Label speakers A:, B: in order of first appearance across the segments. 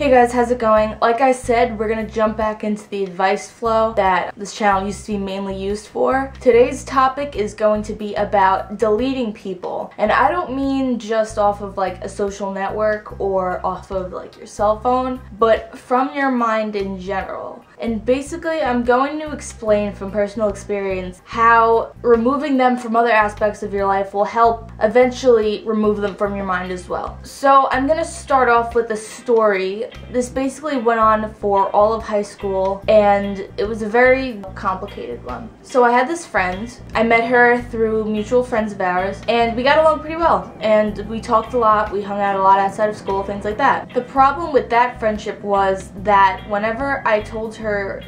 A: Hey guys, how's it going? Like I said, we're gonna jump back into the advice flow that this channel used to be mainly used for. Today's topic is going to be about deleting people. And I don't mean just off of like a social network or off of like your cell phone, but from your mind in general. And basically, I'm going to explain from personal experience how removing them from other aspects of your life will help eventually remove them from your mind as well. So I'm going to start off with a story. This basically went on for all of high school, and it was a very complicated one. So I had this friend. I met her through mutual friends of ours, and we got along pretty well. And we talked a lot, we hung out a lot outside of school, things like that. The problem with that friendship was that whenever I told her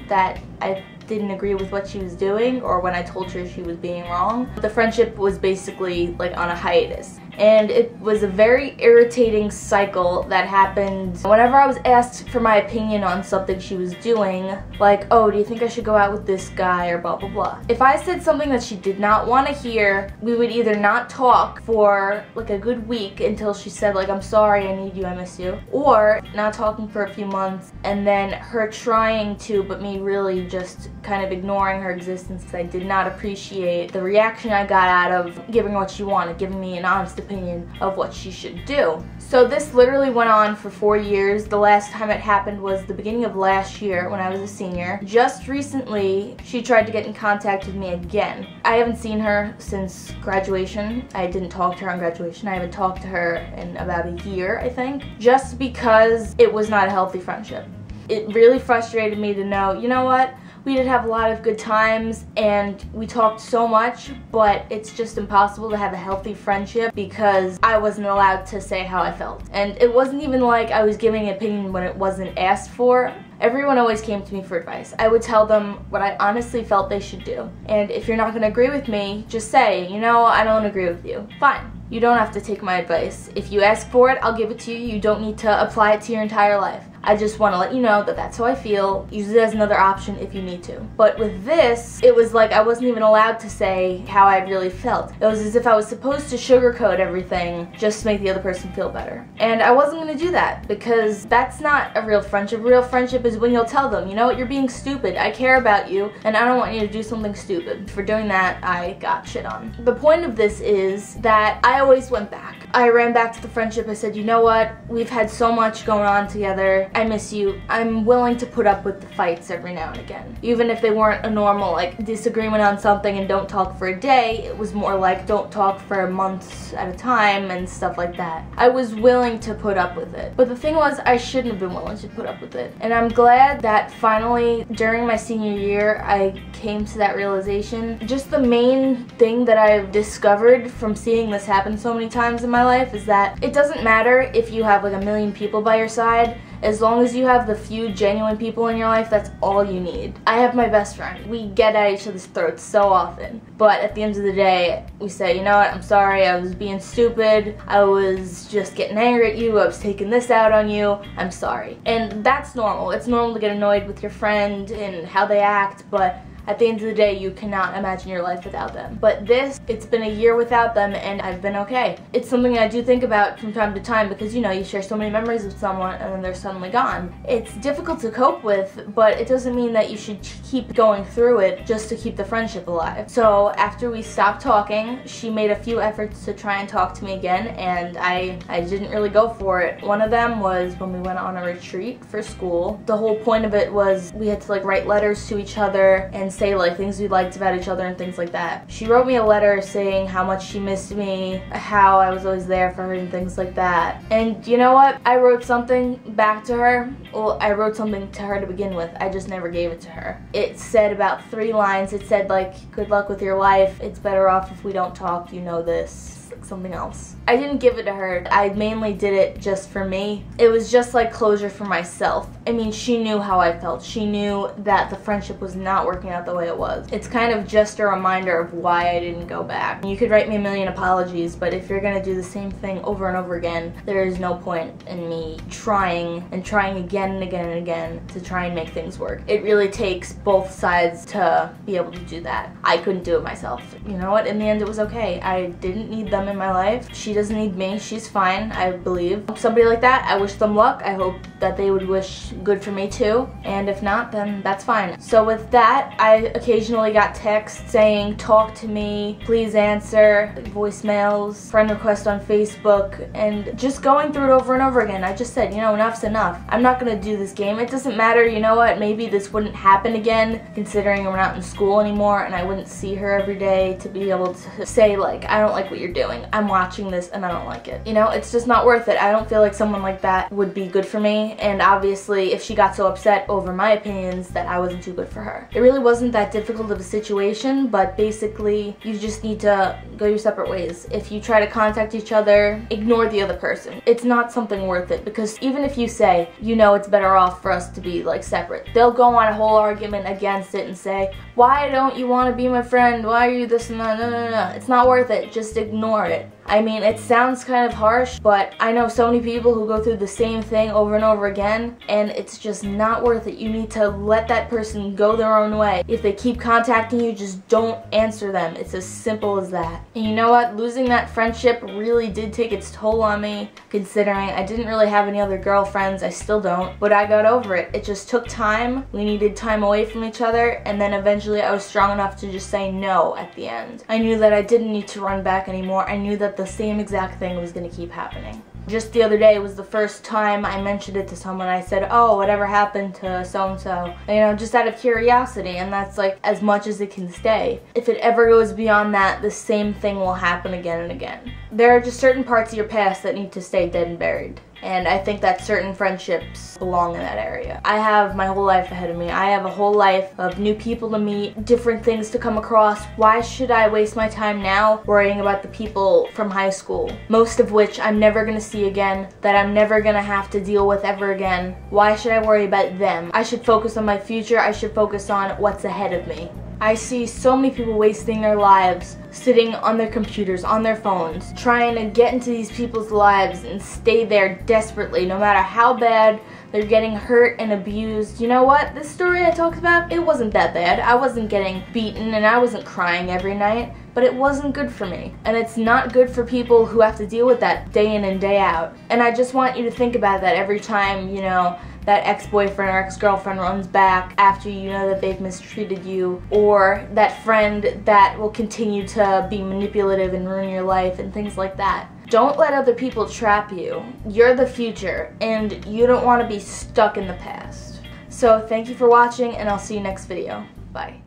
A: that I didn't agree with what she was doing, or when I told her she was being wrong, the friendship was basically like on a hiatus. And it was a very irritating cycle that happened whenever I was asked for my opinion on something she was doing, like, oh, do you think I should go out with this guy, or blah blah blah. If I said something that she did not want to hear, we would either not talk for like a good week until she said like, I'm sorry, I need you, I miss you, or not talking for a few months, and then her trying to, but me really just kind of ignoring her existence because I did not appreciate the reaction I got out of giving her what she wanted, giving me an honest opinion of what she should do. So this literally went on for 4 years. The last time it happened was the beginning of last year when I was a senior. Just recently, she tried to get in contact with me again. I haven't seen her since graduation. I didn't talk to her on graduation. I haven't talked to her in about a year, I think, just because it was not a healthy friendship. It really frustrated me to know, you know what? We did have a lot of good times and we talked so much, but it's just impossible to have a healthy friendship because I wasn't allowed to say how I felt. And it wasn't even like I was giving an opinion when it wasn't asked for. Everyone always came to me for advice. I would tell them what I honestly felt they should do. And if you're not going to agree with me, just say, you know, I don't agree with you. Fine. You don't have to take my advice. If you ask for it, I'll give it to you. You don't need to apply it to your entire life. I just want to let you know that that's how I feel. Use it as another option if you need to. But with this, it was like I wasn't even allowed to say how I really felt. It was as if I was supposed to sugarcoat everything just to make the other person feel better. And I wasn't going to do that because that's not a real friendship. Real friendship is when you'll tell them, you know what, you're being stupid. I care about you and I don't want you to do something stupid. For doing that, I got shit on. The point of this is that I always went back. I ran back to the friendship. I said, you know what, we've had so much going on together. I miss you. I'm willing to put up with the fights every now and again. Even if they weren't a normal like disagreement on something and don't talk for a day, it was more like don't talk for months at a time and stuff like that. I was willing to put up with it. But the thing was, I shouldn't have been willing to put up with it. And I'm glad that finally during my senior year I came to that realization. Just the main thing that I've discovered from seeing this happen so many times in my life is that it doesn't matter if you have like a million people by your side. As long as you have the few genuine people in your life, that's all you need. I have my best friend. We get at each other's throats so often. But at the end of the day, we say, you know what, I'm sorry, I was being stupid. I was just getting angry at you. I was taking this out on you. I'm sorry. And that's normal. It's normal to get annoyed with your friend and how they act, but at the end of the day, you cannot imagine your life without them. But this, it's been a year without them and I've been okay. It's something I do think about from time to time because, you know, you share so many memories with someone and then they're suddenly gone. It's difficult to cope with, but it doesn't mean that you should keep going through it just to keep the friendship alive. So after we stopped talking, she made a few efforts to try and talk to me again, and I didn't really go for it. One of them was when we went on a retreat for school. The whole point of it was we had to like write letters to each other and say like things we liked about each other and things like that. She wrote me a letter saying how much she missed me, how I was always there for her and things like that. And you know what? I wrote something back to her. Well, I wrote something to her to begin with. I just never gave it to her. It said about 3 lines. It said like, good luck with your life. It's better off if we don't talk. You know this. Like something else. I didn't give it to her. I mainly did it just for me. It was just like closure for myself. I mean, she knew how I felt. She knew that the friendship was not working out the way it was. It's kind of just a reminder of why I didn't go back. You could write me a million apologies, but if you're gonna do the same thing over and over again, there is no point in me trying again and again and again to try and make things work. It really takes both sides to be able to do that. I couldn't do it myself. You know what? In the end, it was okay. I didn't need them. them in my life. She doesn't need me. She's fine, I believe. Somebody like that, I wish them luck. I hope that they would wish good for me too. And if not, then that's fine. So with that, I occasionally got texts saying, talk to me, please answer, voicemails, friend request on Facebook, and just going through it over and over again. I just said, you know, enough's enough. I'm not gonna do this game. It doesn't matter, you know what, maybe this wouldn't happen again, considering we're not in school anymore and I wouldn't see her every day to be able to say, like, I don't like what you're doing. I'm watching this and I don't like it. You know, it's just not worth it. I don't feel like someone like that would be good for me, and obviously if she got so upset over my opinions that I wasn't too good for her. It really wasn't that difficult of a situation, but basically you just need to go your separate ways. If you try to contact each other, ignore the other person. It's not something worth it, because even if you say, you know, it's better off for us to be like separate, they'll go on a whole argument against it and say, why don't you want to be my friend? Why are you this and that? No. It's not worth it. Just ignore it. I mean, it sounds kind of harsh, but I know so many people who go through the same thing over and over again, and it's just not worth it. You need to let that person go their own way. If they keep contacting you, just don't answer them. It's as simple as that. And you know what? Losing that friendship really did take its toll on me, considering I didn't really have any other girlfriends. I still don't, but I got over it. It just took time. We needed time away from each other, and then eventually I was strong enough to just say no at the end. I knew that I didn't need to run back anymore. I knew that the same exact thing was going to keep happening. Just the other day was the first time I mentioned it to someone. I said, oh, whatever happened to so-and-so? You know, just out of curiosity, and that's like as much as it can stay. If it ever goes beyond that, the same thing will happen again and again. There are just certain parts of your past that need to stay dead and buried. And I think that certain friendships belong in that area. I have my whole life ahead of me. I have a whole life of new people to meet, different things to come across. Why should I waste my time now worrying about the people from high school, most of which I'm never gonna see again, that I'm never gonna have to deal with ever again? Why should I worry about them? I should focus on my future. I should focus on what's ahead of me. I see so many people wasting their lives sitting on their computers, on their phones, trying to get into these people's lives and stay there desperately, no matter how bad they're getting hurt and abused. You know what? This story I talked about, it wasn't that bad. I wasn't getting beaten and I wasn't crying every night, but it wasn't good for me. And it's not good for people who have to deal with that day in and day out. And I just want you to think about that every time, you know, that ex-boyfriend or ex-girlfriend runs back after you know that they've mistreated you, or that friend that will continue to be manipulative and ruin your life and things like that. Don't let other people trap you. You're the future, and you don't want to be stuck in the past. So thank you for watching, and I'll see you next video. Bye.